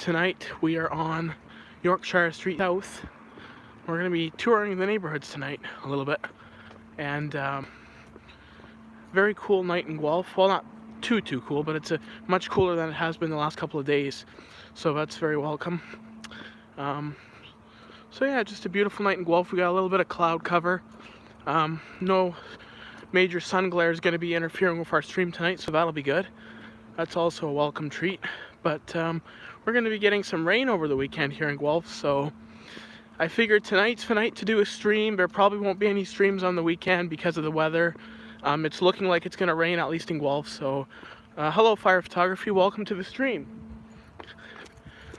Tonight we are on Yorkshire Street South. We're going to be touring the neighborhoods tonight a little bit, and very cool night in Guelph. Well, not too cool, but it's much cooler than it has been the last couple of days, so that's very welcome. So yeah, just a beautiful night in Guelph. We got a little bit of cloud cover. No major sun glare is going to be interfering with our stream tonight, so that'll be good. That's also a welcome treat. But we're going to be getting some rain over the weekend here in Guelph, so I figured tonight's the night to do a stream. There probably won't be any streams on the weekend because of the weather. It's looking like it's going to rain, at least in Guelph, so hello Fire Photography, welcome to the stream.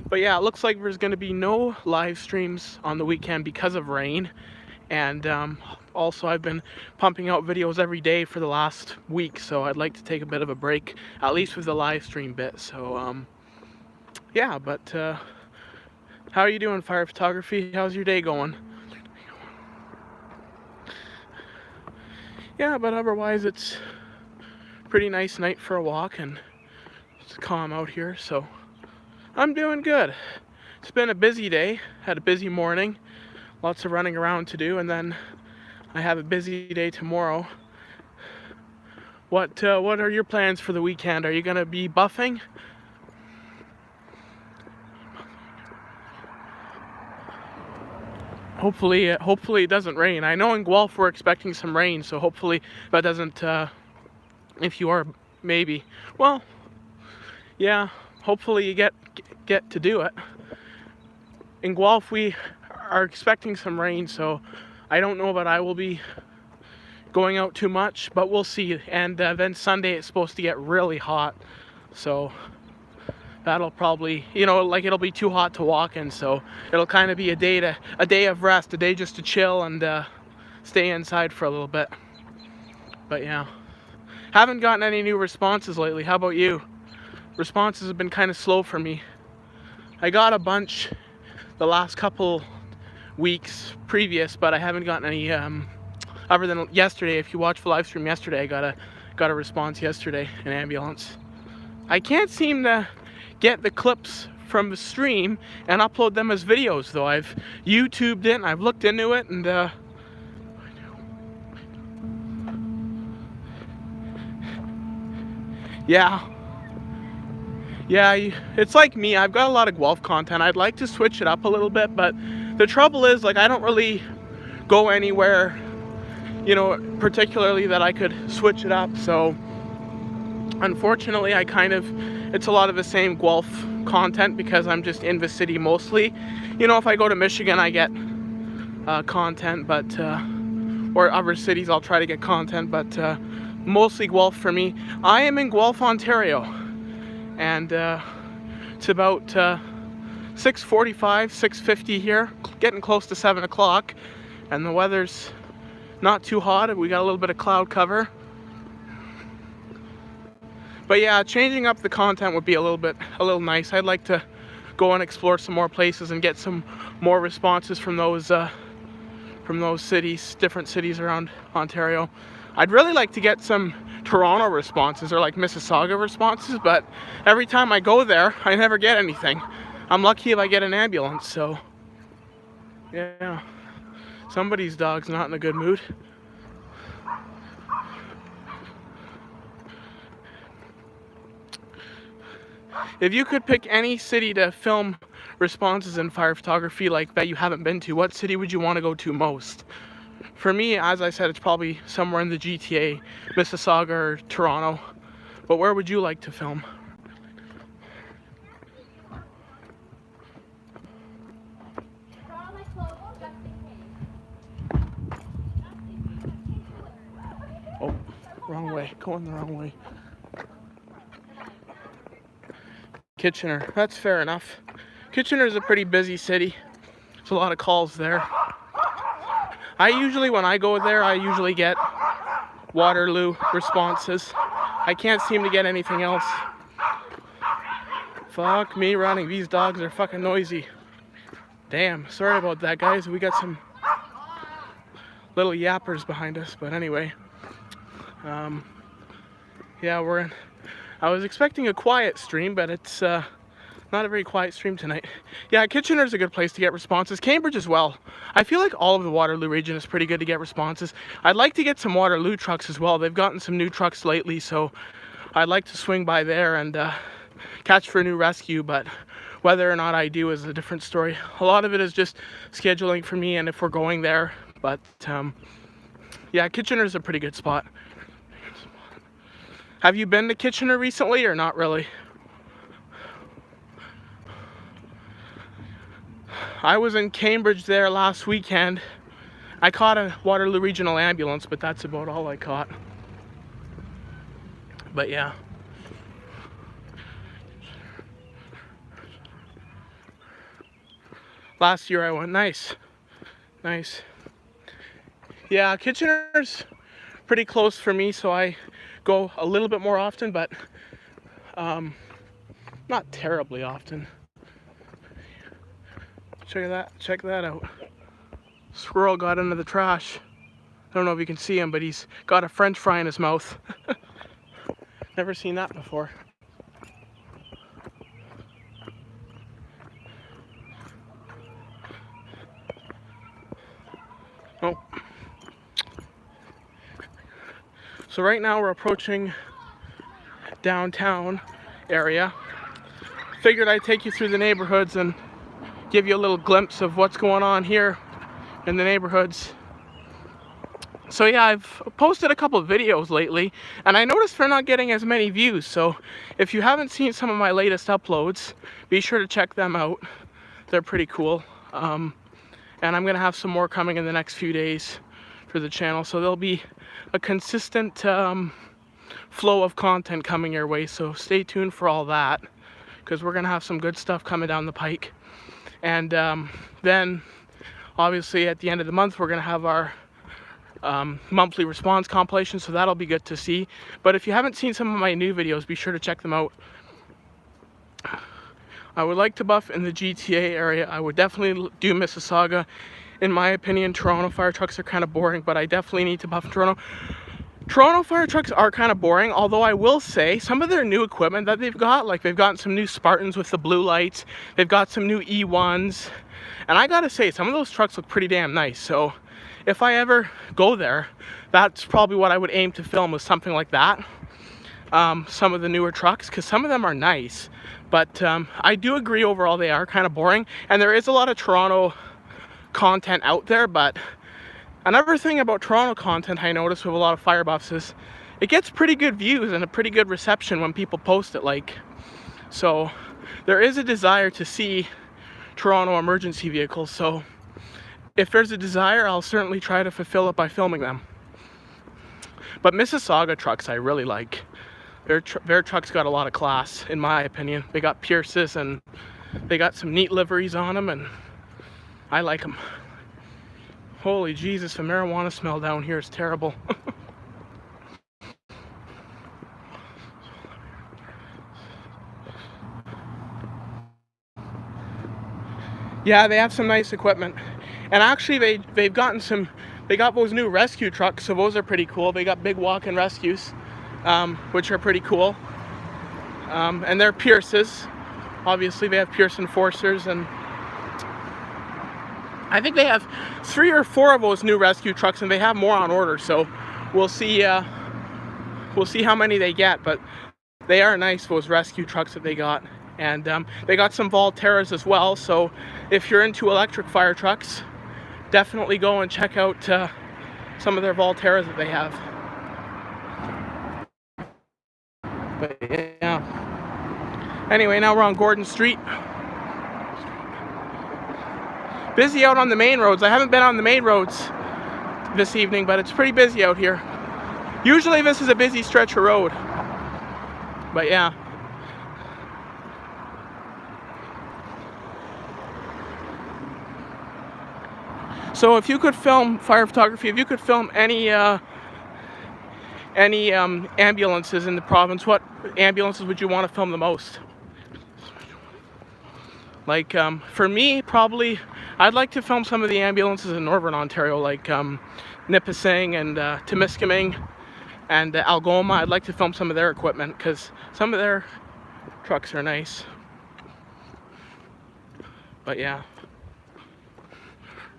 But yeah, it looks like there's going to be no live streams on the weekend because of rain, and also I've been pumping out videos every day for the last week, so I'd like to take a bit of a break, at least with the live stream bit. So yeah, but how are you doing, Fire Photography? How's your day going? Yeah, but otherwise it's a pretty nice night for a walk, and it's calm out here, so I'm doing good. It's been a busy day, had a busy morning, lots of running around to do, and then I have a busy day tomorrow. What are your plans for the weekend? Are you gonna be buffing? Hopefully it doesn't rain. I know in Guelph we're expecting some rain, so hopefully that doesn't, if you are, maybe. Well, yeah, hopefully you get to do it. In Guelph we are expecting some rain, so I don't know that I will be going out too much, but we'll see. And then Sunday it's supposed to get really hot, so that'll probably, you know, like it'll be too hot to walk in, so it'll kind of be a day of rest, a day just to chill and stay inside for a little bit. But yeah, haven't gotten any new responses lately. How about you? Responses have been kind of slow for me. I got a bunch the last couple weeks previous, but I haven't gotten any other than yesterday. If you watched the live stream yesterday, I got a response yesterday, an ambulance. I can't seem to get the clips from the stream and upload them as videos, though. I've YouTubed it and I've looked into it, and yeah, it's like me, I've got a lot of Guelph content. I'd like to switch it up a little bit, but the trouble is, like, I don't really go anywhere, you know, particularly that I could switch it up. So unfortunately it's a lot of the same Guelph content because I'm just in the city mostly. You know, if I go to Michigan I get content, but or other cities I'll try to get content, but mostly Guelph for me. I am in Guelph, Ontario, and it's about 6:45, 6:50 here, getting close to 7 o'clock, and the weather's not too hot. We got a little bit of cloud cover. But yeah, changing up the content would be a little nice. I'd like to go and explore some more places and get some more responses from those cities, different cities around Ontario. I'd really like to get some Toronto responses or like Mississauga responses, but every time I go there, I never get anything. I'm lucky if I get an ambulance, so yeah. Somebody's dog's not in a good mood. If you could pick any city to film responses in fire photography like that you haven't been to, what city would you want to go to most? For me, as I said, it's probably somewhere in the GTA, Mississauga or Toronto. But where would you like to film? Oh, wrong way, going the wrong way. Kitchener, that's fair enough. Kitchener's a pretty busy city. There's a lot of calls there. When I go there, I usually get Waterloo responses. I can't seem to get anything else. Fuck me running, these dogs are fucking noisy. Damn, sorry about that, guys. We got some little yappers behind us, but anyway. Yeah, I was expecting a quiet stream, but it's Not a very quiet stream tonight. Yeah, Kitchener's a good place to get responses. Cambridge as well. I feel like all of the Waterloo region is pretty good to get responses. I'd like to get some Waterloo trucks as well. They've gotten some new trucks lately, so I'd like to swing by there and catch for a new rescue, but whether or not I do is a different story. A lot of it is just scheduling for me and if we're going there, but yeah, Kitchener's a pretty good spot. Have you been to Kitchener recently or not really? I was in Cambridge there last weekend. I caught a Waterloo Regional ambulance, but that's about all I caught. But yeah. Last year I went. Nice. Nice. Yeah, Kitchener's pretty close for me, so I go a little bit more often, but not terribly often. Check that out. Squirrel got into the trash. I don't know if you can see him, but he's got a French fry in his mouth. Never seen that before. Oh. So right now we're approaching downtown area. Figured I'd take you through the neighborhoods and give you a little glimpse of what's going on here in the neighborhoods. So yeah, I've posted a couple of videos lately, and I noticed they're not getting as many views. So if you haven't seen some of my latest uploads, be sure to check them out. They're pretty cool. And I'm gonna have some more coming in the next few days for the channel. So there'll be a consistent flow of content coming your way. So stay tuned for all that, because we're gonna have some good stuff coming down the pike. And then obviously at the end of the month, we're gonna have our monthly response compilation, so that'll be good to see. But if you haven't seen some of my new videos, be sure to check them out. I would like to buff in the GTA area. I would definitely do Mississauga. In my opinion, Toronto fire trucks are kind of boring, but I definitely need to buff Toronto. Toronto fire trucks are kind of boring, although I will say some of their new equipment that they've got, like they've gotten some new Spartans with the blue lights, they've got some new E1s, and I gotta say, some of those trucks look pretty damn nice. So if I ever go there, that's probably what I would aim to film, with something like that. Some of the newer trucks, because some of them are nice, but I do agree overall they are kind of boring, and there is a lot of Toronto content out there. But another thing about Toronto content I notice with a lot of fire buffs is it gets pretty good views and a pretty good reception when people post it. Like, so there is a desire to see Toronto emergency vehicles. So if there's a desire, I'll certainly try to fulfill it by filming them. But Mississauga trucks I really like. Their trucks got a lot of class, in my opinion. They got Pierces and they got some neat liveries on them, and I like them. Holy Jesus, the marijuana smell down here is terrible. Yeah, they have some nice equipment. And actually they've gotten some, they got those new rescue trucks, so those are pretty cool. They got big walk-in rescues, which are pretty cool. And they're Pierces. Obviously they have Pierce Enforcers, and I think they have 3 or 4 of those new rescue trucks, and they have more on order. So we'll see how many they get, but they are nice, those rescue trucks that they got. And they got some Volterras as well, so if you're into electric fire trucks, definitely go and check out some of their Volterras that they have. But yeah. Anyway, now we're on Gordon Street. Busy out on the main roads. I haven't been on the main roads this evening, but it's pretty busy out here. Usually this is a busy stretch of road. But yeah. So if you could film fire photography, if you could film any ambulances in the province, what ambulances would you want to film the most? Like, for me, probably, I'd like to film some of the ambulances in Northern Ontario, like Nipissing and Temiskaming and Algoma. I'd like to film some of their equipment, because some of their trucks are nice. But yeah,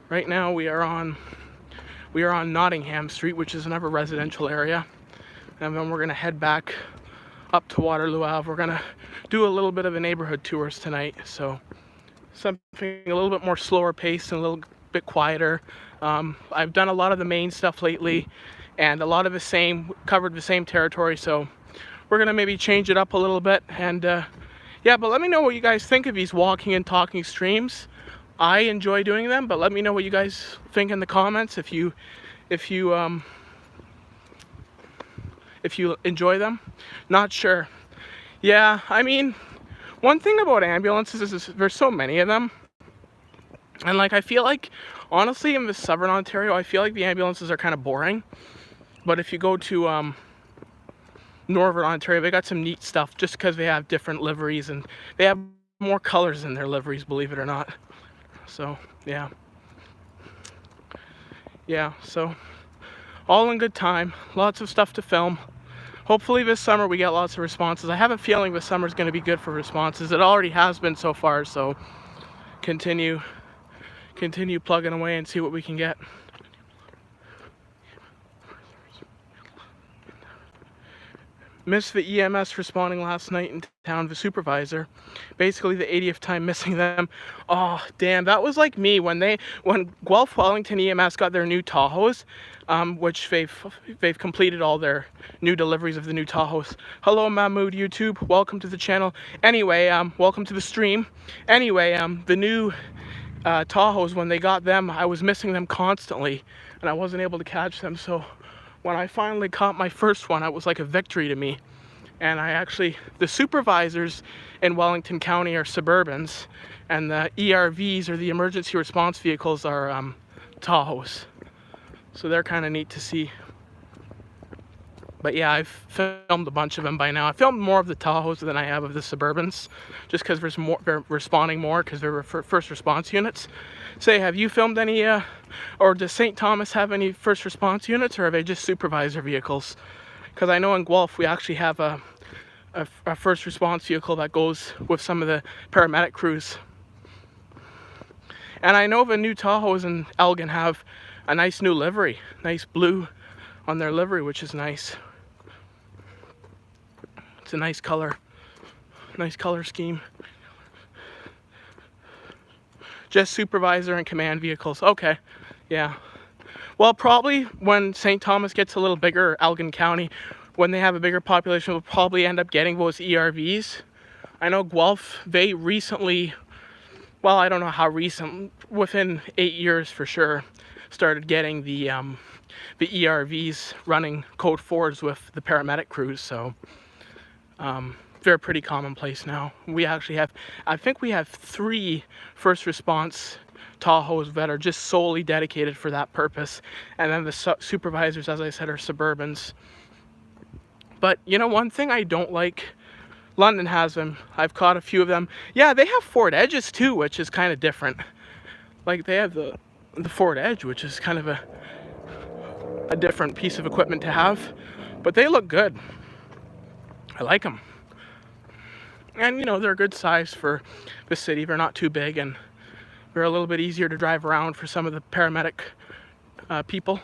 right now we are on Nottingham Street, which is another residential area, and then we're gonna head back up to Waterloo Ave. We're gonna do a little bit of a neighborhood tours tonight, so something a little bit more slower paced and a little bit quieter. I've done a lot of the main stuff lately, and a lot of the same, covered the same territory, so we're gonna maybe change it up a little bit. And yeah, but let me know what you guys think of these walking and talking streams. I enjoy doing them, but let me know what you guys think in the comments if you enjoy them. Not sure. Yeah, I mean, one thing about ambulances is there's so many of them, and like I feel like honestly in the southern Ontario, I feel like the ambulances are kind of boring. But if you go to northern Ontario, they got some neat stuff just because they have different liveries and they have more colors in their liveries, believe it or not. So yeah, so all in good time, lots of stuff to film. Hopefully this summer we get lots of responses. I have a feeling this summer is going to be good for responses. It already has been so far, so continue plugging away and see what we can get. Missed the EMS responding last night in town, the supervisor. Basically the 80th time missing them. Oh, damn, that was like me when Guelph Wellington EMS got their new Tahoes, which they've completed all their new deliveries of the new Tahoes. Hello, Mahmood YouTube, welcome to the channel. Anyway, welcome to the stream. Anyway, the new Tahoes, when they got them, I was missing them constantly, and I wasn't able to catch them, so when I finally caught my first one, it was like a victory to me. And the supervisors in Wellington County are Suburbans, and the ERVs, or the emergency response vehicles, are Tahoes. So they're kind of neat to see. But yeah, I've filmed a bunch of them by now. I filmed more of the Tahoes than I have of the Suburbans, just because they're responding more, because they're first response units. Say, have you filmed any, or does St. Thomas have any first response units, or are they just supervisor vehicles? Because I know in Guelph we actually have a first response vehicle that goes with some of the paramedic crews. And I know the new Tahoes in Elgin have a nice new livery, nice blue on their livery, which is nice. It's a nice color scheme. Just supervisor and command vehicles. Okay, yeah. Well, probably when St. Thomas gets a little bigger, Elgin County, when they have a bigger population, we'll probably end up getting those ERVs. I know Guelph, they recently, well, I don't know how recent, within 8 years for sure, started getting the ERVs running code 4s with the paramedic crews, so they're pretty commonplace now. We actually have, I think we have 3 first response Tahoes that are just solely dedicated for that purpose, and then the supervisors, as I said, are Suburbans. But you know, one thing I don't like, London has them, I've caught a few of them. Yeah, they have Ford Edges too, which is kind of different. Like they have the Ford Edge, which is kind of a different piece of equipment to have, but they look good. I like them. And you know, they're a good size for the city. They're not too big, and they're a little bit easier to drive around for some of the paramedic people.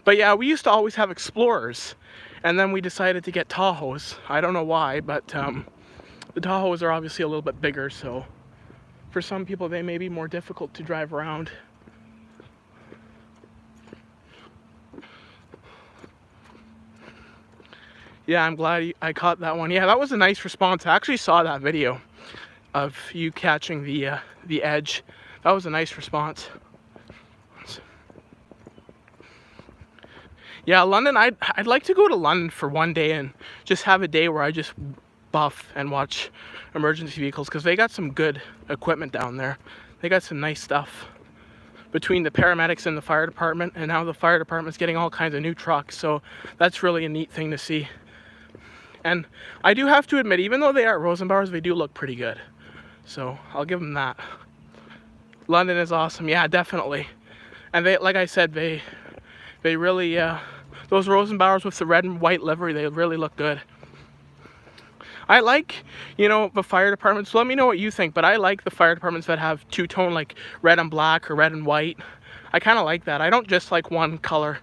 But yeah, we used to always have Explorers, and then we decided to get Tahoes. I don't know why, but the Tahoes are obviously a little bit bigger, so for some people they may be more difficult to drive around. Yeah, I'm glad I caught that one. Yeah, that was a nice response. I actually saw that video of you catching the edge. That was a nice response. Yeah, London, I'd like to go to London for one day and just have a day where I just buff and watch emergency vehicles, because they got some good equipment down there. They got some nice stuff. Between the paramedics and the fire department, and now the fire department's getting all kinds of new trucks, so that's really a neat thing to see. And I do have to admit, even though they are Rosenbauers, they do look pretty good. So I'll give them that. London is awesome, yeah, definitely. And they, like I said, they really, those Rosenbauers with the red and white livery, they really look good. I like, the fire departments. Let me know what you think, but I like the fire departments that have two-tone, like red and black or red and white. I kind of like that. I don't just like one color.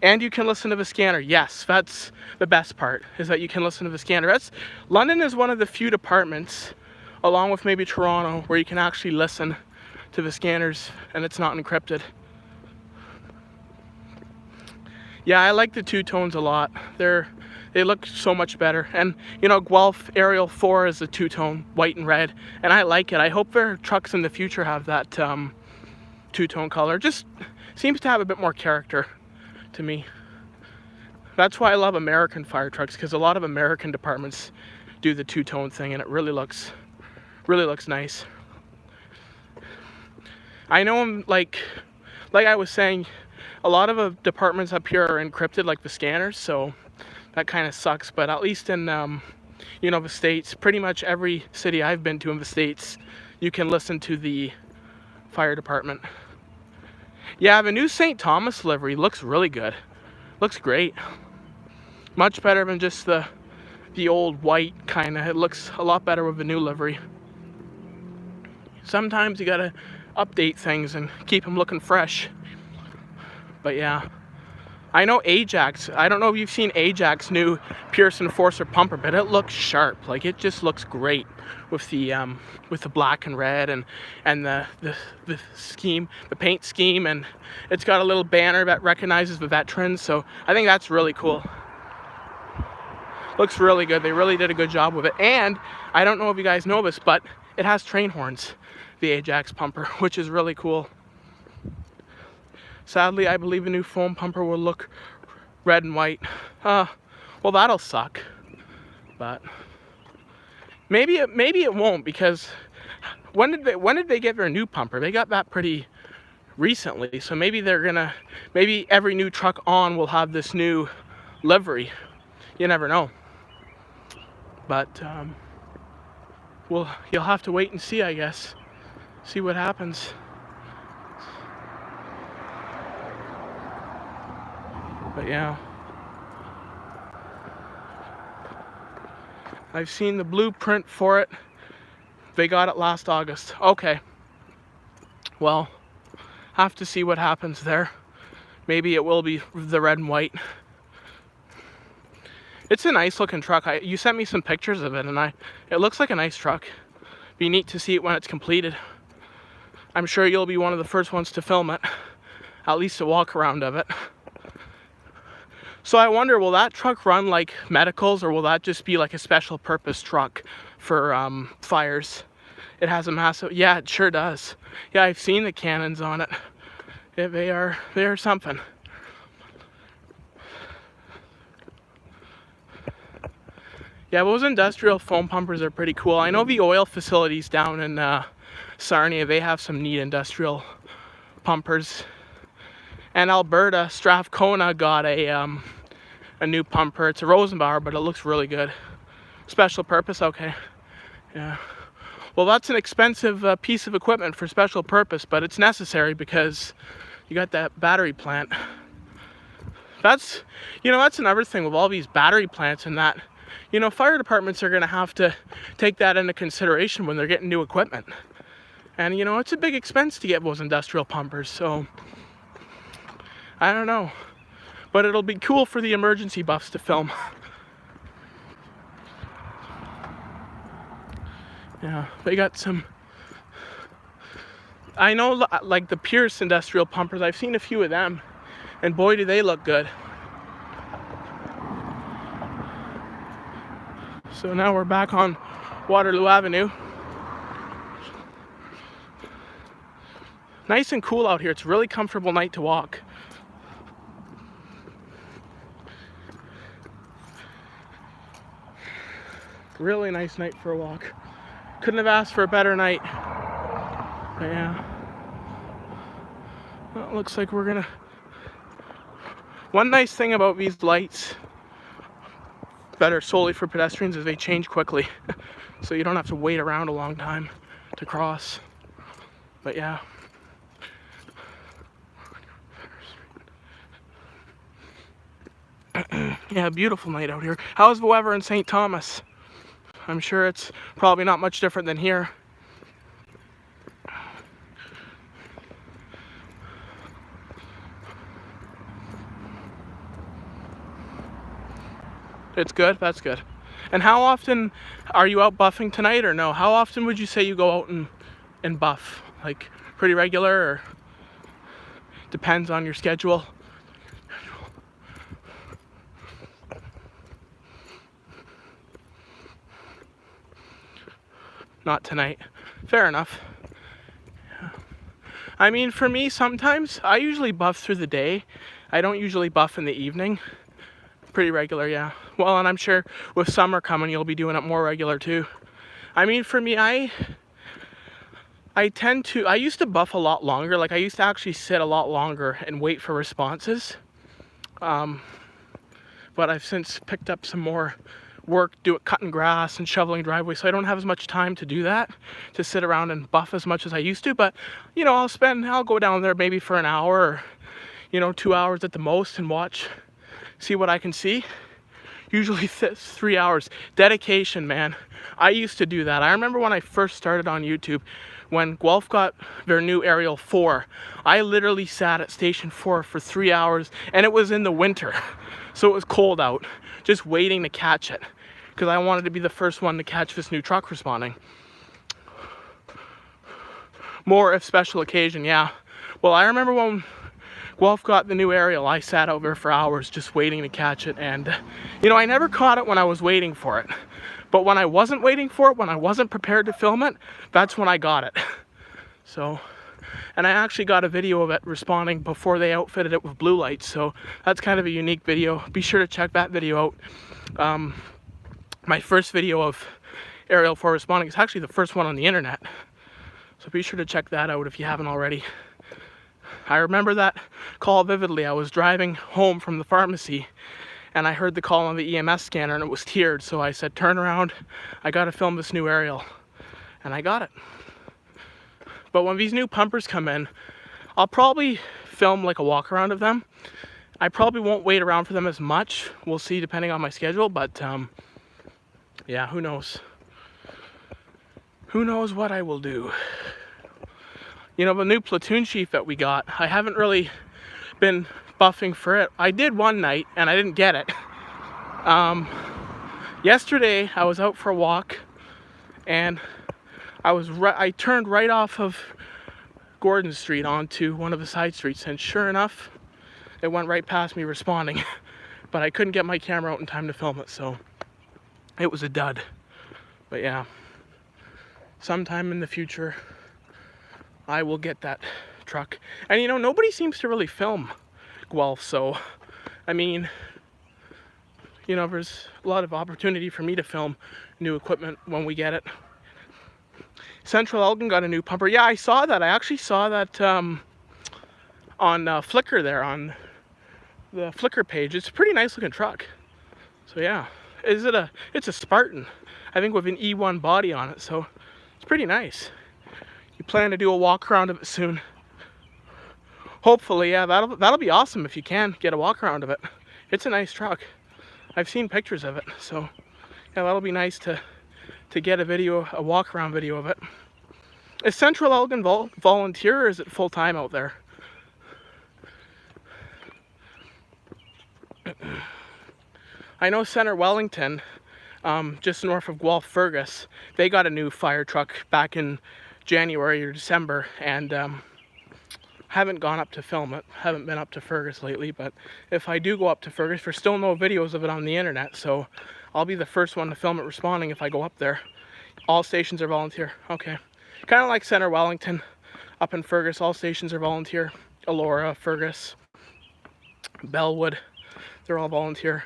And you can listen to the scanner. Yes, that's the best part, is that you can listen to the scanner. London is one of the few departments, along with maybe Toronto, where you can actually listen to the scanners and it's not encrypted. Yeah, I like the two tones a lot. They look so much better. And Guelph Aerial 4 is a two-tone, white and red, and I like it. I hope their trucks in the future have that two-tone color. Just seems to have a bit more character to me. That's why I love American fire trucks, because a lot of American departments do the two-tone thing, and it really looks nice. I know, like I was saying, a lot of the departments up here are encrypted, like the scanners, so that kind of sucks. But at least in the States, pretty much every city I've been to in the States, you can listen to the fire department. Yeah, the new St. Thomas livery looks really good. Looks great. Much better than just the old white kind of. It looks a lot better with the new livery. Sometimes you gotta update things and keep them looking fresh. But yeah, I know Ajax. I don't know if you've seen Ajax new Pierce Enforcer pumper, but it looks sharp. Like, it just looks great with the black and red and the scheme, the paint scheme, and it's got a little banner that recognizes the veterans. So I think that's really cool. Looks really good. They really did a good job with it. And I don't know if you guys know this, but it has train horns, the Ajax pumper, which is really cool. Sadly, I believe the new foam pumper will look red and white. Well, that'll suck. But maybe it won't, because when did they get their new pumper? They got that pretty recently. So maybe maybe every new truck on will have this new livery. You never know. But you'll have to wait and see, I guess. See what happens. But yeah, I've seen the blueprint for it. They got it last August. Okay. Well, have to see what happens there. Maybe it will be the red and white. It's a nice looking truck. You sent me some pictures of it, and it looks like a nice truck. Be neat to see it when it's completed. I'm sure you'll be one of the first ones to film it, at least a walk around of it. So I wonder, will that truck run like medicals, or will that just be like a special purpose truck for fires? It has a massive, yeah, it sure does. Yeah, I've seen the cannons on it. They are something. Yeah, those industrial foam pumpers are pretty cool. I know the oil facilities down in Sarnia, they have some neat industrial pumpers. And Alberta, Strathcona got a new pumper. It's a Rosenbauer, but it looks really good. Special purpose, okay. Yeah. Well, that's an expensive piece of equipment for special purpose, but it's necessary because you got that battery plant. That's another thing with all these battery plants and that. Fire departments are going to have to take that into consideration when they're getting new equipment. And, it's a big expense to get those industrial pumpers, so I don't know, but it'll be cool for the emergency buffs to film. Yeah, they got some, I know, like the Pierce industrial pumpers, I've seen a few of them, and boy do they look good. So now we're back on Waterloo Avenue. Nice and cool out here. It's a really comfortable night to walk. Really nice night for a walk. Couldn't have asked for a better night. But yeah. Well, it looks like we're gonna... One nice thing about these lights that are solely for pedestrians is they change quickly. So you don't have to wait around a long time to cross. But yeah. Yeah, beautiful night out here. How's the weather in St. Thomas? I'm sure it's probably not much different than here. It's good? That's good. And how often are you out buffing tonight, or no? How often would you say you go out and buff? Like pretty regular, or depends on your schedule? Not tonight. Fair enough. I mean, for me, sometimes I usually buff through the day. I don't usually buff in the evening. Pretty regular, yeah. Well, and I'm sure with summer coming, you'll be doing it more regular too. I mean, for me, I used to buff a lot longer. Like, I used to actually sit a lot longer and wait for responses. But I've since picked up some more work, cutting grass and shoveling driveways, so I don't have as much time to do that, to sit around and buff as much as I used to. But, you know, I'll go down there maybe for an hour, or, you know, 2 hours at the most, and see what I can see. Usually 3 hours. Dedication, man. I used to do that. I remember when I first started on YouTube, when Guelph got their new Aerial 4, I literally sat at Station 4 for 3 hours, and it was in the winter, so it was cold out, just waiting to catch it, because I wanted to be the first one to catch this new truck responding. More if special occasion, yeah. Well, I remember when Guelph got the new Aerial, I sat out there for hours just waiting to catch it, and, you know, I never caught it when I was waiting for it. But when I wasn't waiting for it, when I wasn't prepared to film it, that's when I got it. So, and I actually got a video of it responding before they outfitted it with blue lights, so that's kind of a unique video. Be sure to check that video out. My first video of Aerial 4 responding is actually the first one on the internet, so be sure to check that out if you haven't already. I remember that call vividly. I was driving home from the pharmacy, and I heard the call on the EMS scanner, and it was tiered, so I said, turn around, I gotta film this new Aerial. And I got it. But when these new pumpers come in, I'll probably film like a walk around of them. I probably won't wait around for them as much. We'll see depending on my schedule, but yeah, who knows? Who knows what I will do? You know, the new platoon chief that we got, I haven't really been buffing for it. I did one night and I didn't get it. Yesterday I was out for a walk, and I turned right off of Gordon Street onto one of the side streets, and sure enough, it went right past me responding. But I couldn't get my camera out in time to film it, so it was a dud. But yeah, sometime in the future, I will get that truck. And you know, nobody seems to really film Guelph, so I mean, you know, there's a lot of opportunity for me to film new equipment when we get it. Central Elgin got a new pumper. Yeah, I saw that. I actually saw that on Flickr there, on the Flickr page. It's a pretty nice looking truck. So yeah, it's a Spartan, I think, with an E1 body on it, so it's pretty nice. You plan to do a walk around of it soon? Hopefully, yeah, that'll be awesome if you can get a walk around of it. It's a nice truck. I've seen pictures of it, so yeah, that'll be nice to get a walk around video of it. Is Central Elgin volunteer, or is it full time out there? I know Center Wellington, just north of Guelph Fergus, they got a new fire truck back in January or December, and haven't gone up to film it. Haven't been up to Fergus lately, but if I do go up to Fergus, there's still no videos of it on the internet, so I'll be the first one to film it responding if I go up there. All stations are volunteer. Okay. Kind of like Center Wellington up in Fergus, all stations are volunteer. Elora, Fergus, Bellwood, they're all volunteer.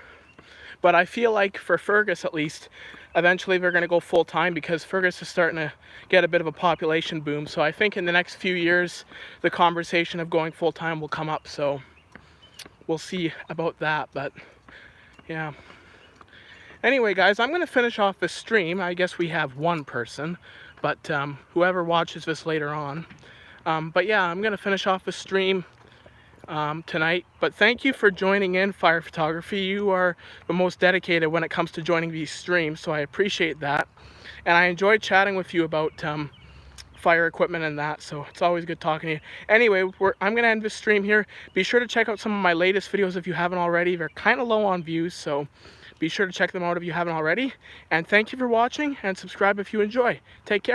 But I feel like for Fergus at least, eventually they're going to go full time, because Fergus is starting to get a bit of a population boom. So I think in the next few years, the conversation of going full time will come up. So we'll see about that. But yeah. Anyway, guys, I'm going to finish off the stream. I guess we have one person, but whoever watches this later on. But yeah, I'm going to finish off the stream. tonight. But thank you for joining in, Fire Photography. You are the most dedicated when it comes to joining these streams, so I appreciate that. And I enjoyed chatting with you about fire equipment and that, so it's always good talking to you. Anyway, I'm going to end this stream here. Be sure to check out some of my latest videos if you haven't already. They're kind of low on views, so be sure to check them out if you haven't already. And thank you for watching, and subscribe if you enjoy. Take care.